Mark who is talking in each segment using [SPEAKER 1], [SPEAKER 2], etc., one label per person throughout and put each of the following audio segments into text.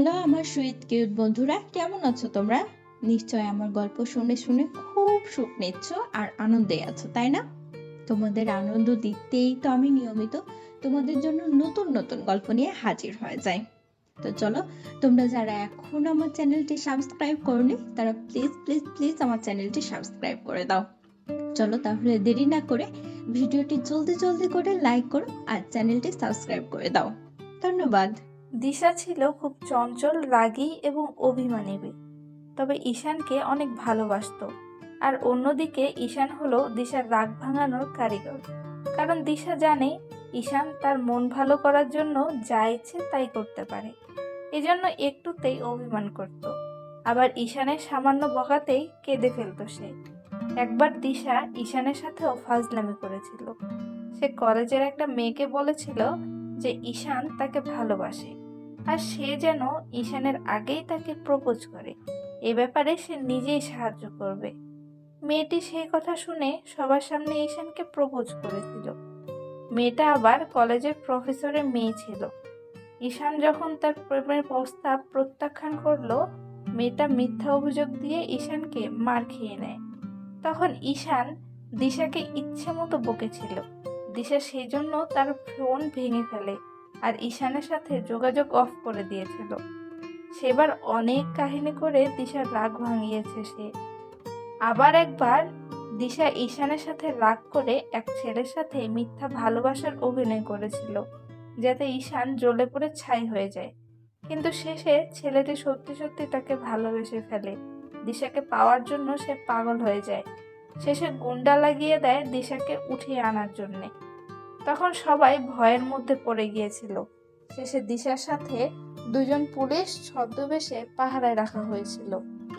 [SPEAKER 1] Hello আমার sweet cute বন্ধুরা, কেমন আছো তোমরা? নিশ্চয় আমার গল্প শুনে শুনে খুব সুখ নিচ্ছ আর আনন্দে আছো, তাই না? তোমাদের আনন্দ দিতেই তো আমি নিয়মিত তোমাদের জন্য নতুন নতুন গল্প নিয়ে হাজির হয়ে যাই। তো চলো, তোমরা যারা এখন আমার চ্যানেলটি সাবস্ক্রাইব করনি তারা প্লিজ প্লিজ প্লিজ আমার চ্যানেলটি সাবস্ক্রাইব করে দাও। চলো তাহলে দেরি না করে ভিডিওটি জলদি জলদি করে লাইক করো আর চ্যানেলটি সাবস্ক্রাইব করে দাও। ধন্যবাদ।
[SPEAKER 2] দিশা ছিল খুব চঞ্চল, রাগী এবং অভিমানী মেয়ে। তবে ঈশানকে অনেক ভালোবাসতো। আর অন্যদিকে ঈশান হলো দিশার রাগ ভাঙানোর কারিগর। কারণ দিশা জানে ঈশান তার মন ভালো করার জন্য যা ইচ্ছে তাই করতে পারে। এজন্য একটুতেই অভিমান করত। আবার ঈশানের সামান্য বকাতেই কেঁদে ফেলতো সে। একবার দিশা ঈশানের সাথেও ফাজলামি করেছিল। সে কলেজের একটা মেয়েকে বলেছিল যে ঈশান তাকে ভালোবাসে আর সে যেন ঈশানের আগেই তাকে প্রপোজ করে। এ ব্যাপারে সে নিজেই সাহায্য করবে। মেয়েটি সেই কথা শুনে সবার সামনে ঈশানকে প্রপোজ করেছিল। মেয়েটা আবার কলেজের প্রফেসরের মেয়ে ছিল। ঈশান যখন তার প্রেমের প্রস্তাব প্রত্যাখ্যান করলো, মেয়েটা মিথ্যা অভিযোগ দিয়ে ঈশানকে মার খেয়ে নেয়। তখন ঈশান দিশাকে ইচ্ছে মতো বকেছিল। দিশা সেই জন্য তার ফোন ভেঙে ফেলে আর ঈশানের সাথে যোগাযোগ অফ করে দিয়েছিল। সেবার অনেক কাহিনী করে দিশার রাগ ভাঙিয়েছে সে। আবার একবার দিশা ঈশানের সাথে রাগ করে এক ছেলের সাথে মিথ্যা ভালোবাসার অভিনয় করেছিল, যাতে ঈশান জ্বলে পড়ে ছাই হয়ে যায়। কিন্তু শেষে ছেলেটি সত্যি সত্যি তাকে ভালোবেসে ফেলে। দিশাকে পাওয়ার জন্য সে পাগল হয়ে যায়। শেষে গুন্ডা লাগিয়ে দেয় দিশাকে উঠিয়ে আনার জন্যে। তখন সবাই ভয়ের মধ্যে পড়ে গিয়েছিল। শেষে দিশার সাথে দুজন পুলিশ ছদ্মবেশে পাহারায় রাখা হয়েছিল।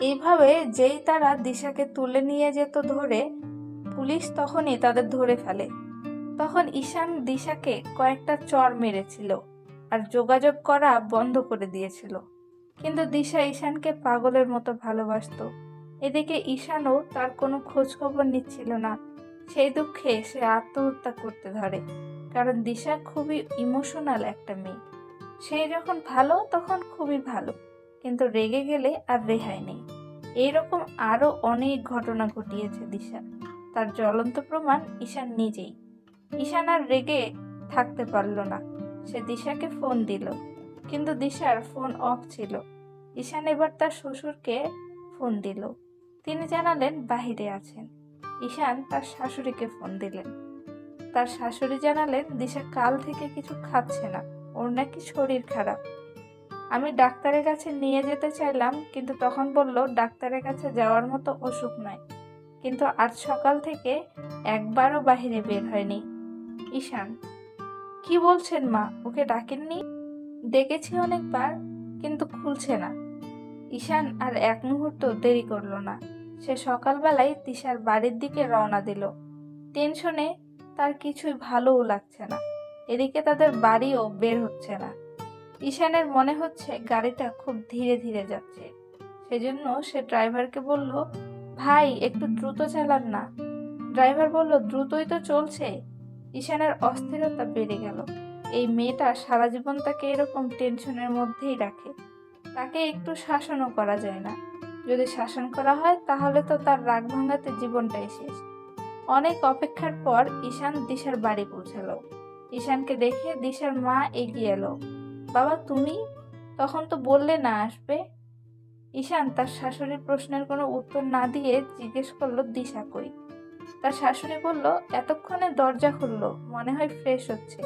[SPEAKER 2] এইভাবে যেই তারা দিশাকে তুলে নিয়ে যেত ধরে, পুলিশ তখনই তাদের ধরে ফেলে। তখন ঈশান দিশাকে কয়েকটা চড় মেরেছিল আর যোগাযোগ করা বন্ধ করে দিয়েছিল। কিন্তু দিশা ঈশানকে পাগলের মতো ভালোবাসতো। এদিকে ঈশানও তার কোনো খোঁজ খবর নিচ্ছিল না। সেই দুঃখে সে আত্মহত্যা করতে ধরে। কারণ দিশা খুবই ইমোশনাল একটা মেয়ে। সে যখন ভালো তখন খুবই ভালো, কিন্তু রেগে গেলে আর রেহাই নেই। এইরকম আরো অনেক ঘটনা ঘটিয়েছে দিশা। তার জ্বলন্ত প্রমাণ ঈশান নিজেই। ঈশান আর রেগে থাকতে পারল না। সে দিশাকে ফোন দিল, কিন্তু দিশার ফোন অফ ছিল। ঈশান এবার তার শ্বশুরকে ফোন দিল। তিনি জানালেন বাহিরে আছেন। ঈশান তার শাশুড়িকে ফোন দিলেন। তার শাশুড়ি জানালেন দিশা কাল থেকে কিছু খাচ্ছে না, ওর নাকি শরীর খারাপ। আমি ডাক্তারের কাছে নিয়ে যেতে চাইলাম, কিন্তু তখন বলল ডাক্তারের কাছে যাওয়ার মতো অসুখ নয়। কিন্তু আজ সকাল থেকে একবারও বাহিরে বের হয়নি। ঈশান: কি বলছেন মা, ওকে ডাকেননি? ডেকেছি অনেকবার, কিন্তু খুলছে না। ঈশান আর এক মুহূর্ত দেরি করলো না। সে সকালবেলায় তিশার বাড়ির দিকে রওনা দিল। টেনশনে তার কিছুই ভালোও লাগছে না। এদিকে তাদের বাড়িও বের হচ্ছে না। ঈশানের মনে হচ্ছে গাড়িটা খুব ধীরে ধীরে যাচ্ছে। সেজন্য সে ড্রাইভারকে বলল, ভাই একটু দ্রুত চালান না। ড্রাইভার বলল, দ্রুতই তো চলছে। ঈশানের অস্থিরতা বেড়ে গেল। এই মেয়েটা সারা জীবন তাকে এরকম টেনশনের মধ্যেই রাখে। তাকে একটু শাসনও করা যায় না। যদি শাসন করা হয় তাহলে তো তার রাগ ভাঙাতে জীবনটাই শেষ। অনেক অপেক্ষার পর ঈশান দিশার বাড়ি পৌঁছালো। ঈশানকে দেখে দিশার মা এগিয়ে এলো। বাবা তুমি, তখন তো বললে না আসবে। ঈশান তার শাশুড়ির প্রশ্নের কোনো উত্তর না দিয়ে জিজ্ঞেস করলো দিশা কই। তার শাশুড়ি বলল, এতক্ষণে দরজা খুললো, মনে হয় ফ্রেশ হচ্ছে,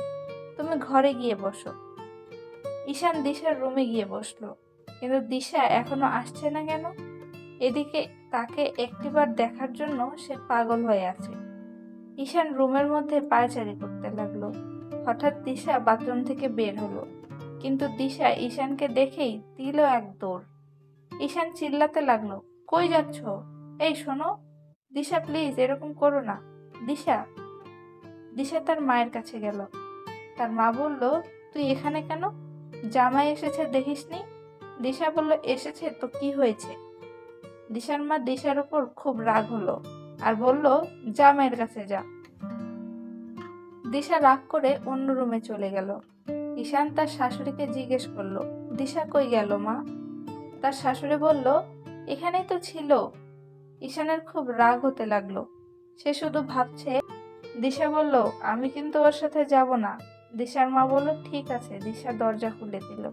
[SPEAKER 2] তুমি ঘরে গিয়ে বসো। ঈশান দিশার রুমে গিয়ে বসলো, কিন্তু দিশা এখনো আসছে না কেন? এদিকে তাকে একটিবার দেখার জন্য সে পাগল হয়ে আছে। ঈশান রুমের মধ্যে পায়চারি করতে লাগলো। হঠাৎ দিশা বাথরুম থেকে বের হলো, কিন্তু দিশা ঈশানকে দেখেই দিল এক দৌড়। ঈশান চিল্লাতে লাগলো, কই যাচ্ছ? এই শোনো দিশা, প্লিজ এরকম করো না। দিশা। দিশা তার মায়ের কাছে গেল। তার মা বলল, তুই এখানে কেন? জামাই এসেছে দেখিসনি? দিশা বলল, এসেছে তো কি হয়েছে? দিশার মা দিশার উপর খুব রাগ হলো আর বলল, জামাইয়ের কাছে যা। দিশা রাগ করে অন্য রুমে চলে গেল। ঈশান তার শাশুড়িকে জিজ্ঞেস করলো, দিশা কই গেল মা? তার শাশুড়ি বলল, এখানেই তো ছিল। ঈশানের খুব রাগ হতে লাগলো। সে শুধু ভাবছে। দিশা বলল, আমি কিন্তু ওর সাথে যাব না। দিশার মা বলল, ঠিক আছে। দিশা দরজা খুলে দিল।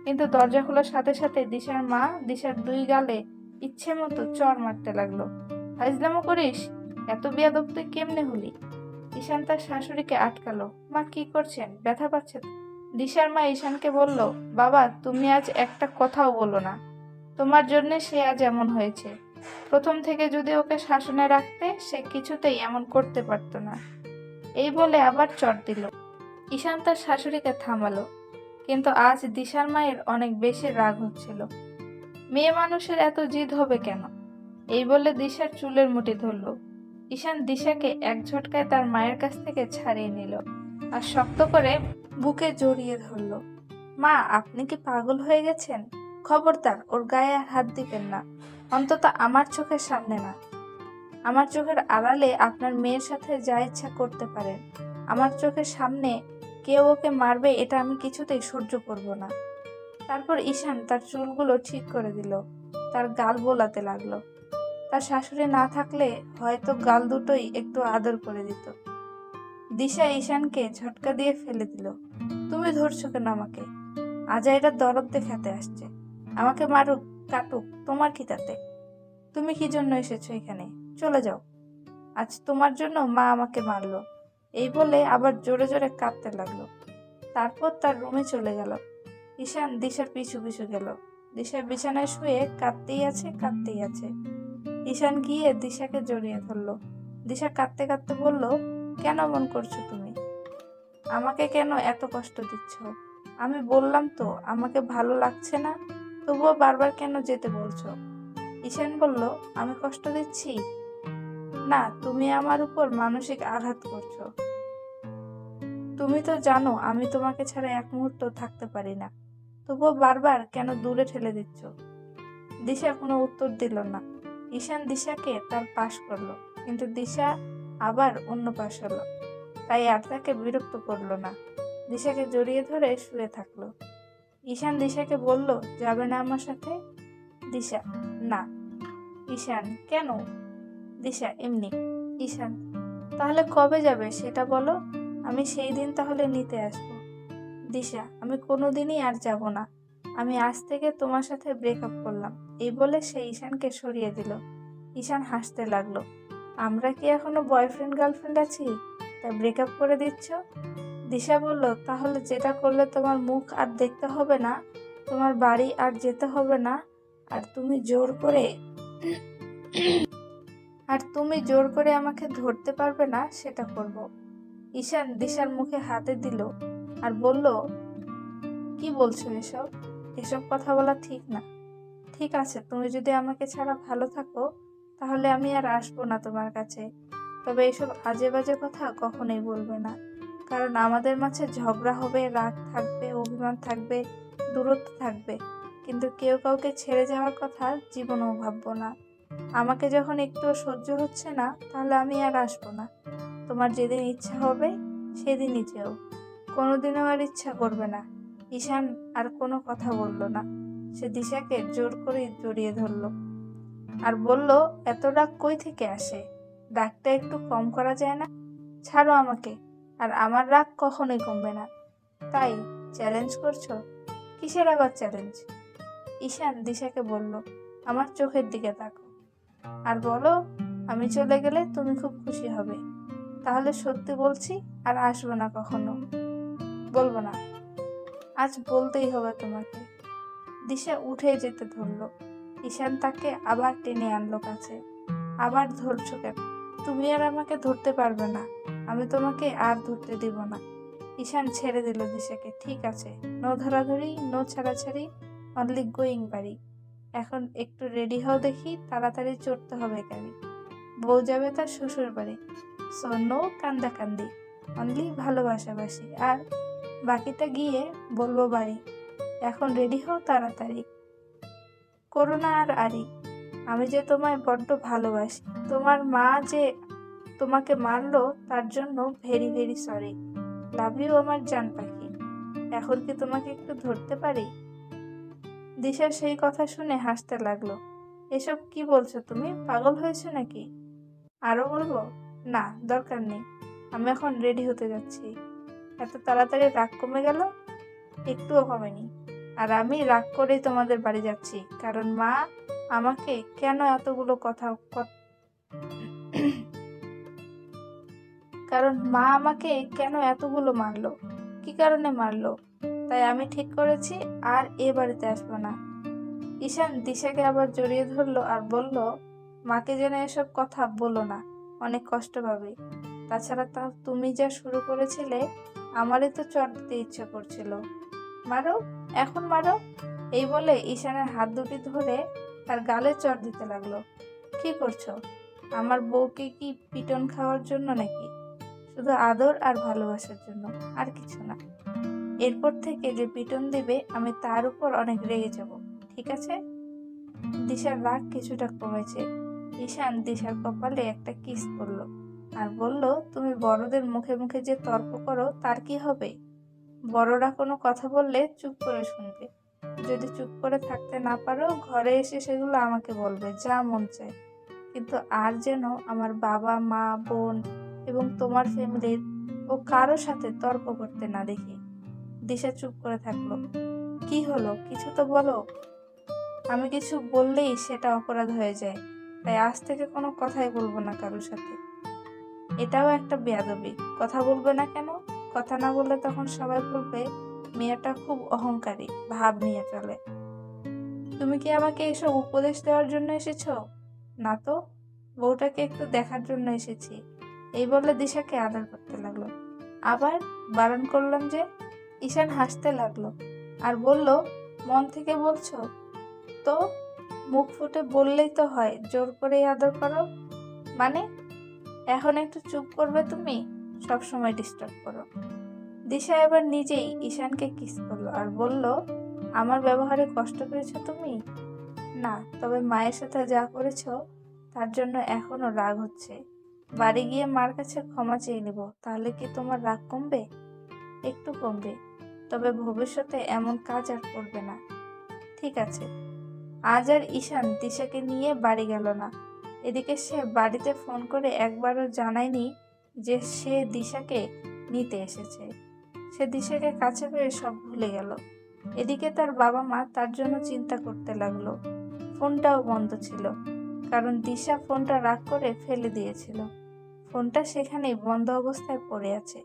[SPEAKER 2] কিন্তু দরজা খোলার সাথে সাথে দিশার মা দিশার দুই গালে ইচ্ছে মতো চড় মারতে লাগলো। ফাইজলামো করিস? এত বেয়াদব তুই কেমনে হলি? ঈশান তার শাশুড়িকে আটকালো। মা কি করছেন? ব্যথা পাচ্ছে তো? দিশার মা ঈশানকে বলল, বাবা তুমি আজ একটা কথাও বলো না। তোমার জন্য সে আজ এমন হয়েছে। প্রথম থেকে যদি ওকে শাসনে রাখতে, সে কিছুতেই এমন করতে পারতো না। এই বলে আবার চড় দিল। ঈশান তার শাশুড়িকে থামালো, কিন্তু আজ দিশার মায়ের অনেক বেশি রাগ হচ্ছিল। মেয়ে মানুষের এত জিদ হবে কেন? এই বলে দিশার চুলের মুঠি ধরল। ঈশান দিশাকে এক ঝটকায় তার মায়ের কাছ থেকে ছাড়িয়ে নিল আর শক্ত করে বুকে জড়িয়ে ধরল। মা, আপনি কি পাগল হয়ে গেছেন? খবরদার ওর গায়ে আর হাত দিবেন না, অন্তত আমার চোখের সামনে না। আমার চোখের আড়ালে আপনার মেয়ের সাথে যা ইচ্ছা করতে পারেন, আমার চোখের সামনে কেউ ওকে মারবে এটা আমি কিছুতেই সহ্য করব না। তারপর ঈশান তার চুলগুলো ঠিক করে দিল, তার গাল বোলাতে লাগলো। তার শাশুড়ি না থাকলে হয়তো গাল দুটোই একটু আদর করে দিত। দিশা ঈশানকে ঝটকা দিয়ে ফেলে দিল। তুমি ধরছো কেন আমাকে? আজাইরা দরদ দেখাতে আসছে। আমাকে মারুক, কাটুক, তোমার কি তাতে? তুমি কি জন্য এসেছো এখানে? চলে যাও। আজ তোমার জন্য মা আমাকে মারলো। এই বলে আবার জোরে জোরে কাঁদতে লাগলো। তারপর তার রুমে চলে গেল। ঈশান দিশার পিছু পিছু গেল। দিশা বিছানায় শুয়ে কাঁদতেই আছে, কাঁদতেই আছে। ঈশান গিয়ে দিশাকে জড়িয়ে ধরলো। দিশা কাঁদতে কাঁদতে বলল, কেন মন করছো তুমি? আমাকে কেন এত কষ্ট দিচ্ছ? আমি বললাম তো আমাকে ভালো লাগছে না, তবুও বারবার কেন যেতে বলছো? ঈশান বলল, আমি কষ্ট দিচ্ছি না, তুমি আমার উপর মানসিক আঘাত করছো। তুমি তো জানো আমি তোমাকে ছাড়া এক মুহূর্ত থাকতে পারি না, তবুও বারবার কেন দূরে ঠেলে দিচ্ছ? দিশা কোনো উত্তর দিল না। ঈশান দিশাকে তার পাশ করলো, কিন্তু দিশা আবার অন্য পাশ হলো। তাই আর তাকে বিরক্ত করলো না। দিশাকে জড়িয়ে ধরে শুয়ে থাকলো। ঈশান দিশাকে বলল, যাবে না আমার সাথে? দিশা, না। ঈশান, কেন? দিশা, এমনি। ঈশান, তাহলে কবে যাবে সেটা বলো, আমি সেই দিন তাহলে নিতে আসবো। দিশা, আমি কোনোদিনই আর যাব না। আমি আজ থেকে তোমার সাথে ব্রেকআপ করলাম। এই বলে সে ঈশানকে সরিয়ে দিল। ঈশান হাসতে লাগলো। আমরা কি এখনো বয়ফ্রেন্ড গার্লফ্রেন্ড আছি, তাই ব্রেকআপ করে দিচ্ছ? দিশা বলল, তাহলে যেটা করলে তোমার মুখ আর দেখতে হবে না, তোমার বাড়ি আর যেতে হবে না, আর তুমি জোর করে আমাকে ধরতে পারবে না, সেটা করব। ঈশান দিশার মুখে হাতে দিল আর বলল, কি বলছো এসব? এসব কথা বলা ঠিক না। ঠিক আছে, তুমি যদি আমাকে ছাড়া ভালো থাকো, তাহলে আমি আর আসবো না তোমার কাছে। তবে এসব আজে বাজে কথা কখনোই বলবে না, কারণ আমাদের মাঝে ঝগড়া হবে, রাগ থাকবে, অভিমান থাকবে, দূরত্ব থাকবে, কিন্তু কেউ কাউকে ছেড়ে যাওয়ার কথা জীবনেও ভাববো না। আমাকে যখন একটুও সহ্য হচ্ছে না, তাহলে আমি আর আসবো না। তোমার যেদিন ইচ্ছা হবে সেদিনই যেও, কোনোদিনও আর ইচ্ছা করবে না। ঈশান আর কোনো কথা বলল না। সে দিশাকে জোর করে জড়িয়ে ধরল আর বলল, এত রাগ কই থেকে আসে? রাগটা একটু কম করা যায় না? ছাড়ো আমাকে, আর আমার রাগ কখনোই কমবে না। তাই চ্যালেঞ্জ করছো? কিসের আবার চ্যালেঞ্জ? ঈশান দিশাকে বলল, আমার চোখের দিকে তাকো আর বলো, আমি চলে গেলে তুমি খুব খুশি হবে। তাহলে সত্যি বলছি, আর আসবো না কখনো। বলবো না, আজ বলতেই হবে তোমাকে। দিশা উঠে যেতে ধরলো। ঈশান তাকে আবার টেনে আনলো কাছে। আবার ধরছো কেন? তুমি আর আমাকে ধরতে পারবে না, আমি তোমাকে আর ধরতে দিব না। ঈশান ছেড়ে দিল দিশাকে। ঠিক আছে, নো ধরাধরি, নো ছাড়াছাড়ি, অনলি গোয়িং বাড়ি। এখন একটু রেডি হও দেখি, তাড়াতাড়ি চড়তে হবে গাড়ি। বউ যাবে তার শ্বশুর বাড়ি। সো নো কান্দাকান্দি, অনলি ভালোবাসাবাসি, আর বাকিটা গিয়ে বলবো বাড়ি। এখন রেডি হও তাড়াতাড়ি, করো না আর আড়ি। আমি যে তোমায় বড্ড ভালোবাসি। তোমার মা যে তোমাকে মারলো, তার জন্য very very sorry. Love you আমার জান পাখি। এখন কি তোমাকে একটু ধরতে পারি? দিশা সেই কথা শুনে হাসতে লাগলো। এসব কি বলছো তুমি? পাগল হয়েছো নাকি? আরো বলবো? না, দরকার নেই। আমি এখন রেডি হতে যাচ্ছি। এত তাড়াতাড়ি রাগ কমে গেল? একটুও কমেনি। আর আমি রাগ করেই তোমাদের বাড়ি যাচ্ছি, কারণ মা আমাকে কেন এতগুলো কথা কারণ মা আমাকে কেন এতগুলো মারলো, কি কারণে মারলো, তাই আমি ঠিক করেছি আর এ বাড়িতে আসবো না। ঈশান দিশাকে আবার জড়িয়ে ধরলো আর বলল, মাকে যেন এসব কথা বলো না, অনেক কষ্ট পাবে। তাছাড়া তা তুমি যা শুরু করেছিলে, আমারই তো চট দিতে ইচ্ছে করছিল। মারো, এখন মারো। এই বলে ঈশানের হাত দুটি ধরে তার গালে চড় দিতে লাগলো। কি করছো? আমার বউকে কি পিটন খাওয়ার জন্য নাকি? শুধু আদর আর ভালোবাসার জন্য, আর কিছু না। এরপর থেকে যে পিটন দিবে আমি তার উপর অনেক রেগে যাব, ঠিক আছে? দিশার রাগ কিছুটা কমেছে। ঈশান দিশার কপালে একটা কিস করলো আর বলল, তুমি বড়দের মুখে মুখে যে তর্ক করো তার কি হবে? বড়রা কোনো কথা বললে চুপ করে শুনবে। যদি চুপ করে থাকতে না পারো, ঘরে এসে সেগুলো আমাকে বলবে, যা মন চায়। কিন্তু আর যেন আমার বাবা, মা, বোন এবং তোমার ফ্যামিলির ও কারো সাথে তর্ক করতে না দেখি। দিশা চুপ করে থাকলো। কি হলো, কিছু তো বলো। আমি কিছু বললেই সেটা অপরাধ হয়ে যায়, তাই আজ থেকে কোনো কথাই বলবো না কারোর সাথে। এটাও একটা বেয়াদবি। কথা বলবে না কেন? কথা না বললে তখন সবাই বলবে মেয়েটা খুব অহংকারী, ভাব নিয়ে চলে। তুমি কি আমাকে এসব উপদেশ দেওয়ার জন্য এসেছো? না তো, বউটাকে একটু দেখার জন্য এসেছি। এই বলে দিশাকে আদর করতে লাগলো। আবার বারণ করলাম যে। ঈশান হাসতে লাগলো আর বলল, মন থেকে বলছো তো? মুখ ফুটে বললেই তো হয়, জোর করেই আদর করো মানে? এখন একটু চুপ করবে তুমি? সব সময় ডিস্টার্ব করো। দিশা এবার নিজেই ঈশানকে কিস করলো আর বলল, আমার ব্যবহারে কষ্ট পেয়েছো তুমি? না, তবে মায়ের সাথে যা করেছো তার জন্য এখনো রাগ হচ্ছে। বাড়ি গিয়ে মার কাছে ক্ষমা চেয়ে নিব, তাহলে কি তোমার রাগ কমবে? একটু কমবে, তবে ভবিষ্যতে এমন কাজ আর করবে না, ঠিক আছে? আজ আর ঈশান দিশাকে নিয়ে বাড়ি গেল না। এদিকে সে বাড়িতে ফোন করে একবারও জানায়নি যে সে দিশাকে নিতে এসেছে। সে দিশাকে কাছে পেয়ে সব ভুলে গেল। এদিকে তার বাবা মা তার জন্য চিন্তা করতে লাগলো। ফোনটাও বন্ধ ছিল, কারণ দিশা ফোনটা রাগ করে ফেলে দিয়েছিল। ফোনটা সেখানেই বন্ধ অবস্থায় পড়ে আছে।